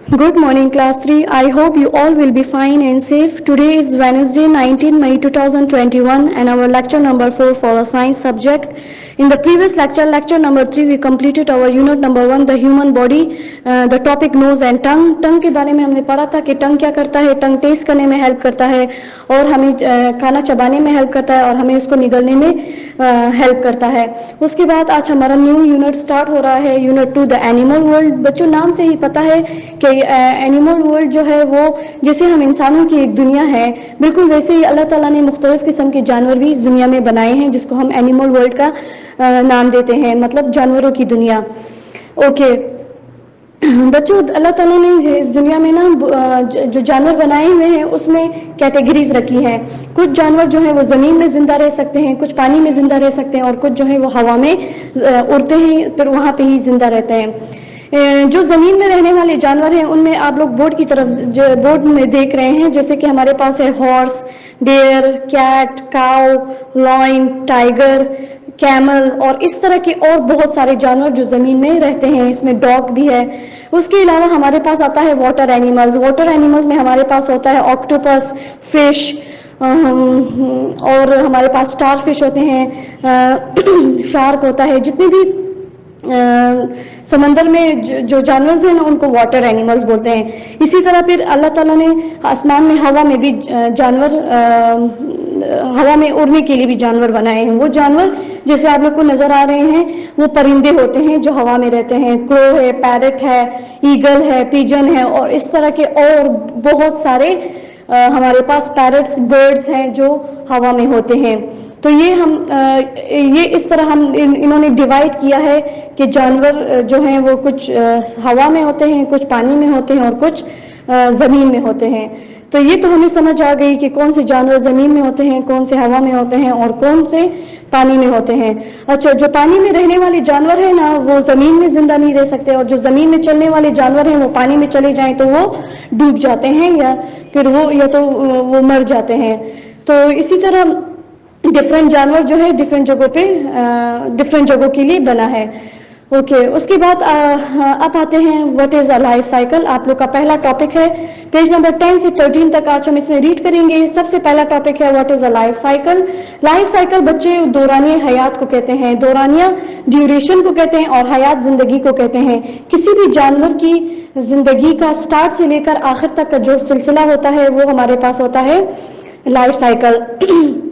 Good morning, class 3. I hope you all will be fine and safe. Today is Wednesday, 19 May 2021, and our lecture number 4 for the science subject. In the previous lecture, lecture number 3, we completed our unit number 1, the human body, the topic nose and tongue. Tongue के बारे में हमने पढ़ा था कि टंग क्या करता है, टंग टेस्ट करने में हेल्प करता है और हमें खाना चबाने में हेल्प करता है और हमें उसको निगलने में हेल्प करता है। उसके बाद आज हमारा न्यू यूनिट स्टार्ट हो रहा है, यूनिट 2 द एनिमल वर्ल्ड। बच्चों, नाम से ही पता है कि एनिमल वर्ल्ड जो है वो जैसे हम इंसानों की एक दुनिया है, बिल्कुल वैसे ही अल्लाह ताला ने मुख्तलिफ किस्म के जानवर भी इस दुनिया में बनाए हैं, जिसको हम एनिमल वर्ल्ड का नाम देते हैं, मतलब जानवरों की दुनिया। ओके बच्चों, अल्लाह ताला ने इस दुनिया में ना जो जानवर बनाए हुए हैं उसमें कैटेगरीज रखी हैं। कुछ जानवर जो हैं वो ज़मीन में ज़िंदा रह सकते हैं, कुछ पानी में ज़िंदा रह सकते हैं और कुछ जो है वो हवा में उड़ते हैं, फिर वहाँ पे ही ज़िंदा रहते हैं। जो ज़मीन में रहने वाले जानवर हैं उनमें आप लोग बोर्ड की तरफ जो बोर्ड में देख रहे हैं, जैसे कि हमारे पास है horse, deer, cat, cow, lion, tiger, camel और इस तरह के और बहुत सारे जानवर जो ज़मीन में रहते हैं। इसमें डॉग भी है। उसके अलावा हमारे पास आता है वाटर एनिमल्स। वाटर एनिमल्स में हमारे पास होता है ऑक्टोपस, फिश, और हमारे पास स्टार फिश होते हैं, शार्क होता है। जितने भी समंदर में जो जानवर हैं ना उनको वाटर एनिमल्स बोलते हैं। इसी तरह फिर अल्लाह ताला ने आसमान में, हवा में भी जानवर, हवा में उड़ने के लिए भी जानवर बनाए हैं। वो जानवर जैसे आप लोग को नजर आ रहे हैं वो परिंदे होते हैं जो हवा में रहते हैं। क्रो है, पैरट है, ईगल है, पिजन है और इस तरह के और बहुत सारे हमारे पास पैरट्स, बर्ड्स हैं जो हवा में होते हैं। तो ये इस तरह हम इन्होंने डिवाइड किया है कि जानवर जो हैं वो कुछ हवा में होते हैं, कुछ पानी में होते हैं और कुछ ज़मीन में होते हैं। तो ये तो हमें समझ आ गई कि कौन से जानवर ज़मीन में होते हैं, कौन से हवा में होते हैं और कौन से पानी में होते हैं। अच्छा, जो पानी में रहने वाले जानवर हैं ना वो ज़मीन में ज़िंदा नहीं रह सकते और जो ज़मीन में चलने वाले जानवर हैं वो पानी में चले जाएं तो वो डूब जाते हैं या फिर वो मर जाते हैं। तो इसी तरह डिफरेंट जानवर जो है डिफरेंट जगहों पे डिफरेंट जगहों के लिए बना है। ओके उसके बाद अब आते हैं what is a life cycle. आप लोग का पहला टॉपिक है, पेज नंबर 10 से 13 तक आज हम इसमें रीड करेंगे। सबसे पहला टॉपिक है what is a life cycle. Life cycle बच्चे दौरानिया हयात को कहते हैं। दौरानिया ड्यूरेशन को कहते हैं और हयात ज़िंदगी को कहते हैं। किसी भी जानवर की ज़िंदगी का स्टार्ट से लेकर आखिर तक का जो सिलसिला होता है वो हमारे पास होता है लाइफ साइकिल।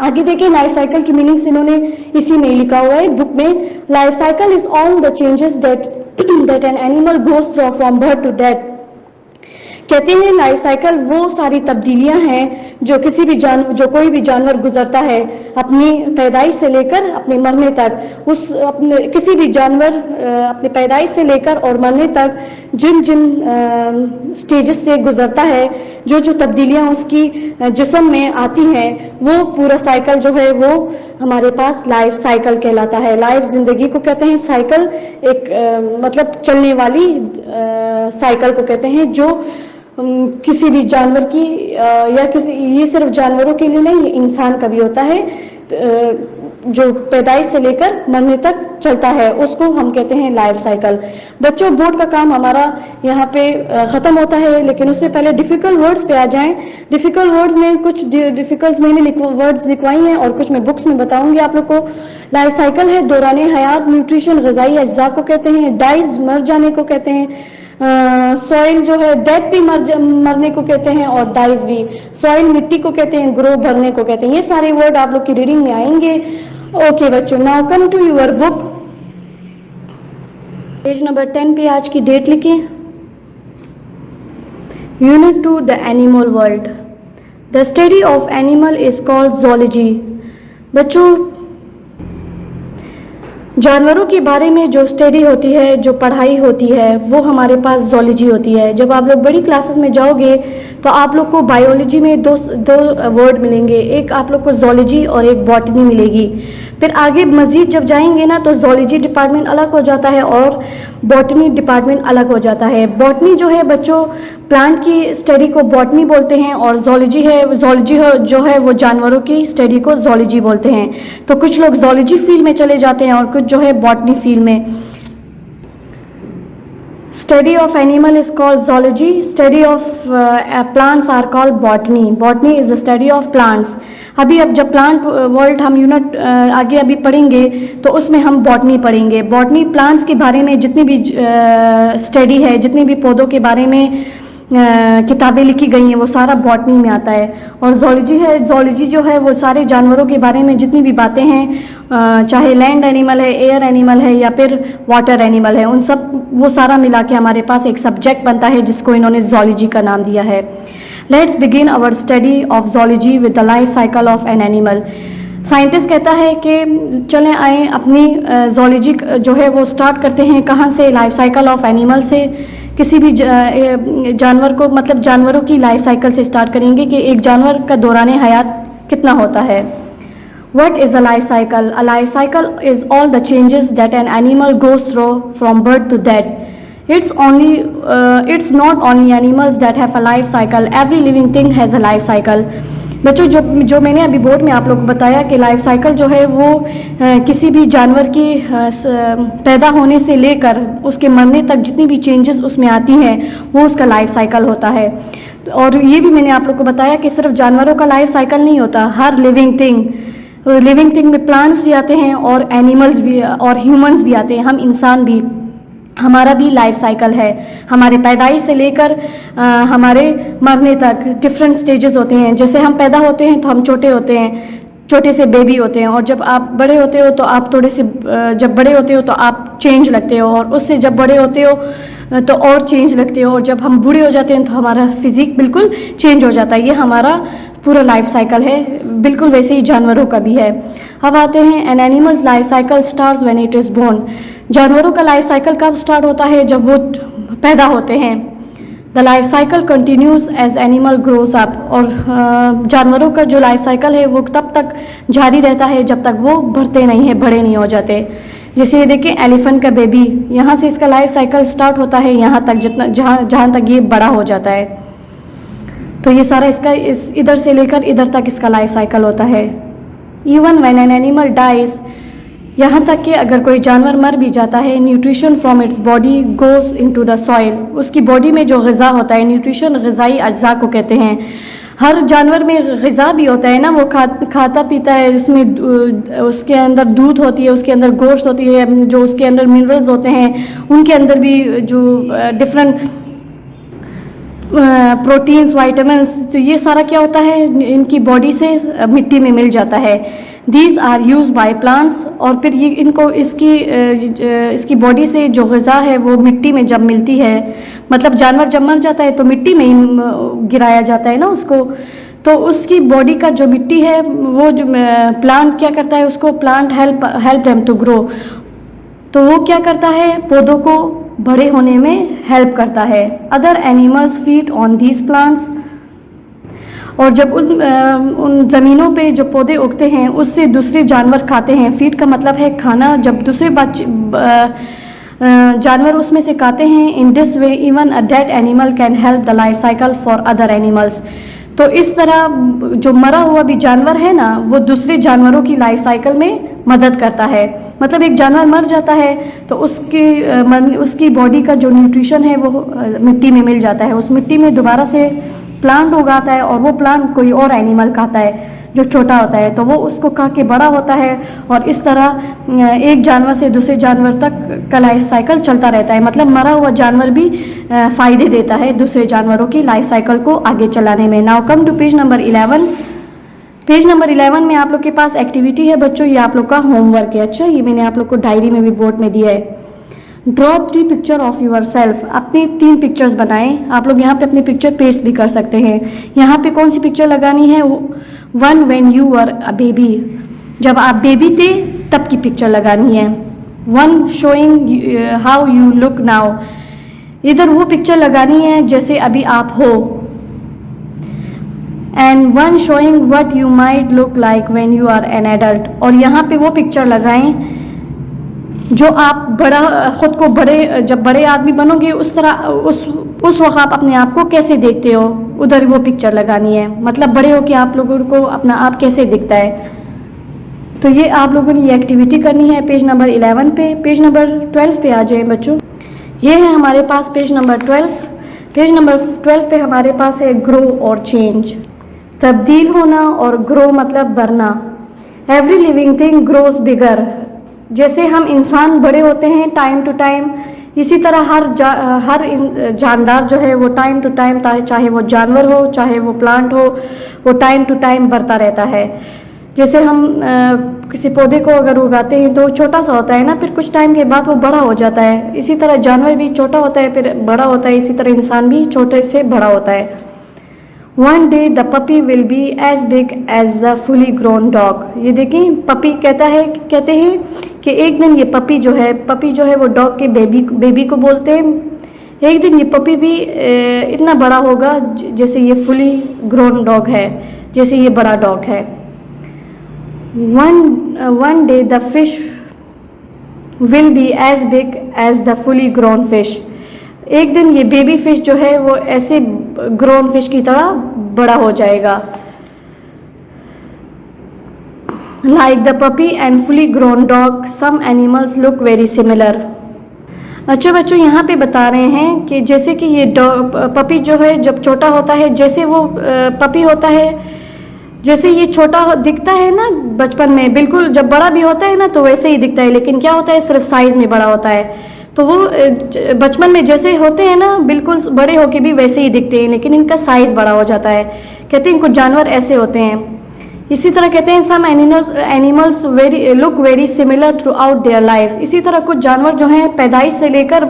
आगे देखिए, लाइफ साइकिल की मीनिंग्स इन्होंने इसी में लिखा हुआ है बुक में। Life cycle is all the changes that an animal goes through from birth to death. कहते हैं लाइफ साइकिल वो सारी तब्दीलियां हैं जो जो कोई भी जानवर गुजरता है अपनी पैदाइश से लेकर अपने मरने तक। किसी भी जानवर अपने पैदाइश से लेकर और मरने तक जिन जिन स्टेजेस से गुजरता है, जो जो तब्दीलियां उसकी जिस्म में आती हैं, वो पूरा साइकिल जो है वो हमारे पास लाइफ साइकिल कहलाता है। लाइफ ज़िंदगी को कहते हैं, साइकिल एक मतलब चलने वाली साइकिल को कहते हैं जो किसी भी जानवर की या ये सिर्फ जानवरों के लिए नहीं, ये इंसान का भी होता है, जो पैदाइश से लेकर मरने तक चलता है उसको हम कहते हैं लाइफ साइकिल। बच्चों, बोर्ड का काम हमारा यहाँ पे ख़त्म होता है, लेकिन उससे पहले डिफ़िकल्ट वर्ड्स पे आ जाएं। डिफ़िकल्ट वर्ड्स में कुछ डिफ़िकल्ट मैंने वर्ड्स लिखवाई हैं और कुछ मैं बुक्स में बताऊंगी आप लोग को। लाइफ साइकिल है दौरान हयात, न्यूट्रिशन ग़िज़ाई अज्जा को कहते हैं, डाइज मर जाने को कहते हैं, सॉइल जो है डेथ भी मरने को कहते हैं और डाइज भी। सॉइल मिट्टी को कहते हैं, ग्रो भरने को कहते हैं। ये सारे वर्ड आप लोग की रीडिंग में आएंगे। ओके बच्चों, now come to your book. Page number 10 पे आज की डेट लिखें। Unit 2 the animal world. The study of animal is called zoology. बच्चों, जानवरों के बारे में जो स्टडी होती है, जो पढ़ाई होती है, वो हमारे पास ज़ूलॉजी होती है। जब आप लोग बड़ी क्लासेस में जाओगे तो आप लोग को बायोलॉजी में दो वर्ड मिलेंगे, एक आप लोग को ज़ूलॉजी और एक बॉटनी मिलेगी। फिर आगे मज़ीद जब जाएंगे ना तो ज़ूलॉजी डिपार्टमेंट अलग हो जाता है और बॉटनी डिपार्टमेंट अलग हो जाता है। बॉटनी जो है बच्चों प्लांट की स्टडी को बॉटनी बोलते हैं और ज़ूलॉजी जो है वो जानवरों की स्टडी को ज़ूलॉजी बोलते हैं। तो कुछ लोग ज़ूलॉजी फील्ड में चले जाते हैं और कुछ जो है बॉटनी फील्ड में। Study of animal is called zoology. Study of plants are called botany. Botany is the study of plants. अभी अब जब प्लांट वर्ल्ड हम यूनिट आगे अभी पढ़ेंगे तो उसमें हम बॉटनी पढ़ेंगे. बॉटनी प्लांट्स के बारे में जितनी भी स्टडी है, जितनी भी पौधों के बारे में किताबें लिखी गई हैं वो सारा बॉटनी में आता है. और जोलॉजी है, जोलॉजी जो है वो सारे जानवरों के बारे में जितनी भी बातें हैं, चाहे लैंड एनिमल है, एयर एनिमल है या फिर वाटर एनिमल है, उन सब वो सारा मिला के हमारे पास एक सब्जेक्ट बनता है जिसको इन्होंने जोलॉजी का नाम दिया है. Let's begin our study of zoology with the life cycle of an animal. Scientist कहता है कि चलें आए अपनी जोलॉजी जो है वो स्टार्ट करते हैं. कहाँ से? लाइफ साइकिल ऑफ एनिमल से. किसी भी जानवर को, मतलब जानवरों की लाइफ साइकिल से स्टार्ट करेंगे कि एक जानवर का दौरान हयात कितना होता है. What is a life cycle? A life cycle is all the changes that an animal goes through from birth to death. It's not only animals that have a life cycle. Every living thing has a life cycle. बच्चों जो मैंने अभी board में आप लोग को बताया कि लाइफ साइकिल जो है वो किसी भी जानवर की पैदा होने से लेकर उसके मरने तक जितनी भी चेंजेस उसमें आती हैं वो उसका लाइफ साइकिल होता है. और ये भी मैंने आप लोग को बताया कि सिर्फ जानवरों का लाइफ साइकिल नहीं होता, हर लिविंग थिंग में प्लांट्स भी आते हैं और एनिमल्स भी और ह्यूमंस भी आते हैं. हम इंसान भी, हमारा भी लाइफ साइकिल है. हमारे पैदाइश से लेकर हमारे मरने तक डिफरेंट स्टेजेस होते हैं. जैसे हम पैदा होते हैं तो हम छोटे होते हैं, छोटे से बेबी होते हैं, और जब आप बड़े होते हो तो आप थोड़े से, जब बड़े होते हो तो आप चेंज लगते हो, और उससे जब बड़े होते हो तो और चेंज लगते हो, और जब हम बूढ़े हो जाते हैं तो हमारा फिजिक बिल्कुल चेंज हो जाता है. ये हमारा पूरा लाइफ साइकिल है. बिल्कुल वैसे ही जानवरों का भी है. अब आते हैं an animal's life cycle starts when it is born. जानवरों का लाइफ साइकिल कब स्टार्ट होता है? जब वो पैदा होते हैं. The life cycle continues as animal grows up. और जानवरों का जो लाइफ साइकिल है वो तब तक जारी रहता है जब तक वो बढ़ते नहीं है, बड़े नहीं हो जाते. जैसे ये देखिए एलिफेंट का बेबी, यहाँ से इसका लाइफ साइकिल स्टार्ट होता है यहाँ तक, जितना जहाँ तक ये बड़ा हो जाता है. तो ये सारा इसका इधर से लेकर इधर तक इसका लाइफ साइकिल होता है. Even when an animal dies, यहाँ तक कि अगर कोई जानवर मर भी जाता है, nutrition from its body goes into the soil. उसकी बॉडी में जो ग़िज़ा होता है, न्यूट्रिशन ग़िज़ाई अज्जा को कहते हैं. हर जानवर में ग़िज़ा भी होता है ना, वो खाता पीता है, उसमें उसके अंदर दूध होती है, उसके अंदर गोश्त होती है, जो उसके अंदर मिनरल्स होते हैं, उनके अंदर भी जो डिफरेंट प्रोटीन्स, वाइटामिन्स, तो ये सारा क्या होता है इनकी बॉडी से मिट्टी में मिल जाता है. These are used by plants. और फिर ये इनको इसकी बॉडी से जो ग़िज़ा है वो मिट्टी में जब मिलती है, मतलब जानवर जब मर जाता है तो मिट्टी में ही गिराया जाता है ना उसको, तो उसकी बॉडी का जो मिट्टी है वो जो प्लांट क्या करता है, उसको plant help them to grow. तो वो क्या करता है, पौधों को बड़े होने में हेल्प करता है. Other animals feed on these plants. और जब उन ज़मीनों पे जो पौधे उगते हैं उससे दूसरे जानवर खाते हैं. फीड का मतलब है खाना. जब दूसरे जानवर उसमें से खाते हैं, in this way even a dead animal can help the life cycle for other animals. तो इस तरह जो मरा हुआ भी जानवर है ना, वो दूसरे जानवरों की लाइफ साइकिल में मदद करता है. मतलब एक जानवर मर जाता है तो उसकी बॉडी का जो न्यूट्रिशन है वो मिट्टी में मिल जाता है. उस मिट्टी में दोबारा से प्लांट उगाता है और वो प्लांट कोई और एनिमल खाता है जो छोटा होता है, तो वो उसको खा के बड़ा होता है. और इस तरह एक जानवर से दूसरे जानवर तक का लाइफ साइकिल चलता रहता है. मतलब मरा हुआ जानवर भी फ़ायदे देता है दूसरे जानवरों की लाइफ साइकिल को आगे चलाने में. Now come to page number 11. Page number 11 में आप लोग के पास एक्टिविटी है बच्चों, ये आप लोग का होमवर्क है. अच्छा, ये मैंने आप लोग को डायरी में भी बोर्ड में दिया है. Draw 3 picture of yourself. अपनी 3 पिक्चर्स बनाएं. आप लोग यहाँ पे अपनी पिक्चर पेस्ट भी कर सकते हैं. यहाँ पे कौन सी पिक्चर लगानी है? 1 when you were a baby. जब आप बेबी थे तब की पिक्चर लगानी है. 1 showing how you look now. इधर वो पिक्चर लगानी है जैसे अभी आप हो. And 1 showing what you might look like when you are an adult. और यहाँ पे वो पिक्चर लगाएं जो आप खुद को जब बड़े आदमी बनोगे उस तरह उस वक्त आप अपने आप को कैसे देखते हो, उधर वो पिक्चर लगानी है. मतलब बड़े हो के आप लोगों को अपना आप कैसे दिखता है. तो ये आप लोगों ने ये एक्टिविटी करनी है पेज नंबर 11 पे. पेज नंबर 12 पे आ जाए बच्चों. ये है हमारे पास पेज नंबर 12। पेज नंबर 12 पे हमारे पास है ग्रो और चेंज। तब्दील होना और ग्रो मतलब बढ़ना। एवरी लिविंग थिंग ग्रोज बिगर। जैसे हम इंसान बड़े होते हैं टाइम टू टाइम, इसी तरह हर जानदार जो है वो टाइम टू टाइम, चाहे वो जानवर हो चाहे वो प्लांट हो, वो टाइम टू टाइम बढ़ता रहता है। जैसे हम किसी पौधे को अगर उगाते हैं तो छोटा सा होता है ना, फिर कुछ टाइम के बाद वो बड़ा हो जाता है। इसी तरह जानवर भी छोटा होता है फिर बड़ा होता है, इसी तरह इंसान भी छोटे से बड़ा होता है। One day the puppy will be as big as the fully grown dog. ये देखें, पपी कहते हैं कि एक दिन ये पपी जो है वो डॉग के बेबी को बोलते हैं। एक दिन ये पपी भी इतना बड़ा होगा जैसे ये फुली ग्रोन डॉग है, जैसे ये बड़ा डॉग है। One day the fish will be as big as the fully grown fish. एक दिन ये बेबी फिश जो है वो ऐसे ग्रोन फिश की तरह बड़ा हो जाएगा। Like the puppy and fully grown dog some animals look very similar. अच्छा बच्चों, यहाँ पे बता रहे हैं कि जैसे कि ये पपी जो है जब छोटा होता है, जैसे वो पपी होता है, जैसे ये छोटा दिखता है ना बचपन में, बिल्कुल जब बड़ा भी होता है ना तो वैसे ही दिखता है, लेकिन क्या होता है सिर्फ साइज में बड़ा होता है। तो वो बचपन में जैसे होते हैं ना बिल्कुल बड़े होके भी वैसे ही दिखते हैं, लेकिन इनका साइज बड़ा हो जाता है। कहते हैं कुछ जानवर ऐसे होते हैं। इसी तरह कहते हैं some animals look very similar throughout their lives. इसी तरह कुछ जानवर जो हैं पैदाइश से लेकर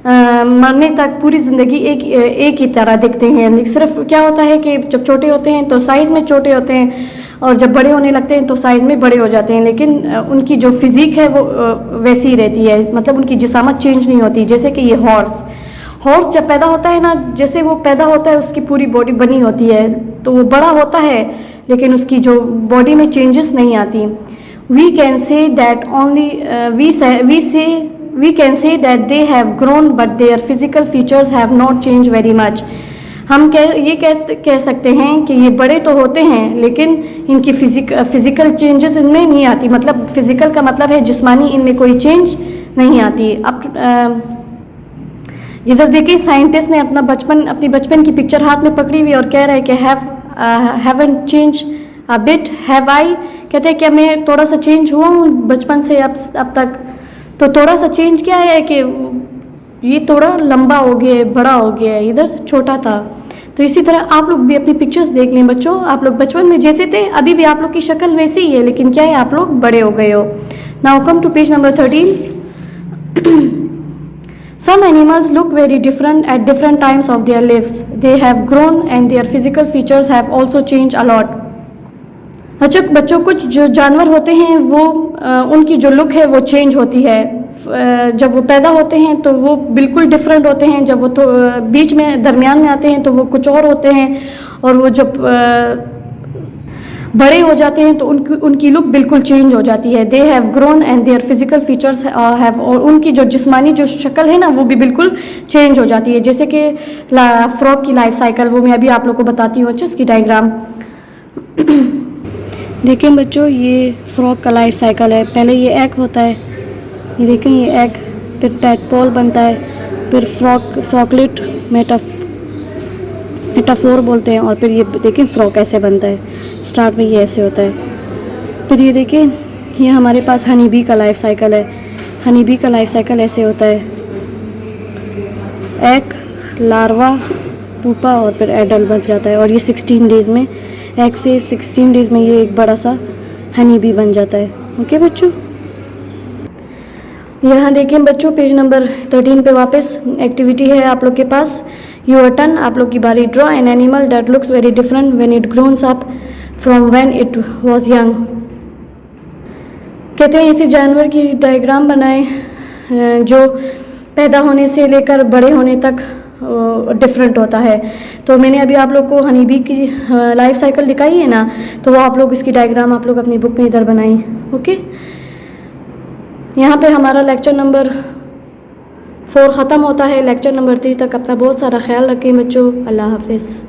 मरने तक पूरी ज़िंदगी एक ही तरह दिखते हैं। सिर्फ क्या होता है कि जब छोटे होते हैं तो साइज़ में छोटे होते हैं, और जब बड़े होने लगते हैं तो साइज़ में बड़े हो जाते हैं, लेकिन उनकी जो फिज़िक है वो वैसी ही रहती है, मतलब उनकी जिसामत चेंज नहीं होती। जैसे कि ये हॉर्स जब पैदा होता है ना, जैसे वो पैदा होता है उसकी पूरी बॉडी बनी होती है, तो वो बड़ा होता है लेकिन उसकी जो बॉडी में चेंजेस नहीं आती। We can say that only we can say that they have grown but their physical features have not changed very much। हम कह सकते हैं कि ये बड़े तो होते हैं लेकिन इनकी फिजिकल चेंजेस इनमें नहीं आती। मतलब फिजिकल का मतलब है जिस्मानी, इनमें कोई चेंज नहीं आती। अब इधर देखिए, साइंटिस्ट ने अपनी बचपन की पिक्चर हाथ में पकड़ी हुई और कह रहे हैं कि haven't changed a bit have I। कहते हैं कि मैं थोड़ा सा चेंज हुआ हूँ बचपन से अब तक। तो थोड़ा सा चेंज क्या है कि ये थोड़ा लंबा हो गया, बड़ा हो गया, इधर छोटा था। तो इसी तरह आप लोग भी अपनी पिक्चर्स देख लें बच्चों, आप लोग बचपन में जैसे थे अभी भी आप लोग की शक्ल वैसी ही है, लेकिन क्या है आप लोग बड़े हो गए हो। Now come to page number 13। Some animals look very different at different times of their lives. They have grown and their physical features have also changed a lot। अच्छा बच्चों, कुछ जो जानवर होते हैं वो उनकी जो लुक है वो चेंज होती है। जब वो पैदा होते हैं तो वो बिल्कुल डिफरेंट होते हैं, जब वो तो बीच में दरमियान में आते हैं तो वो कुछ और होते हैं, और वो जब बड़े हो जाते हैं तो उनकी लुक बिल्कुल चेंज हो जाती है। They have grown and their physical features have, और उनकी जो जिस्मानी जो शक्ल है ना वो भी बिल्कुल चेंज हो जाती है। जैसे कि फ्रॉग की लाइफ साइकिल, वो मैं अभी आप लोग को बताती हूँ। अच्छा, इसकी डायग्राम देखें बच्चों, ये फ्रॉग का लाइफ साइकिल है। पहले ये एग होता है, ये देखें ये एग, फिर टैडपोल बनता है, फिर फ्रॉगलेट मेटाफोर बोलते हैं, और फिर ये देखें फ्रॉग ऐसे बनता है। स्टार्ट में ये ऐसे होता है। फिर ये देखें, ये हमारे पास हनी बी का लाइफ साइकिल है। हनी बी का लाइफ साइकिल ऐसे होता है, एग, लार्वा, पुपा और फिर एडल्ट बन जाता है, और ये 16 डेज़ में, एग से 16 डेज़ में ये एक बड़ा सा हनी बी बन जाता है। ओके बच्चों, यहाँ देखें बच्चों पेज नंबर 13 पे वापस एक्टिविटी है आप लोग के पास। योर टर्न, आप लोग की बारी। Draw an animal that looks very different when it grows up from when it was young. कहते हैं ऐसे जानवर की डायग्राम बनाएं जो पैदा होने से लेकर बड़े होने तक डिफरेंट होता है। तो मैंने अभी आप लोग को हनी बी की लाइफ साइकिल दिखाई है ना, तो वो आप लोग इसकी डायग्राम आप लोग अपनी बुक में इधर बनाई। ओके, यहाँ पे हमारा लेक्चर नंबर 4 ख़त्म होता है। लेक्चर नंबर 3 तक अपना बहुत सारा ख्याल रखें बच्चों। अल्लाह हाफिज़।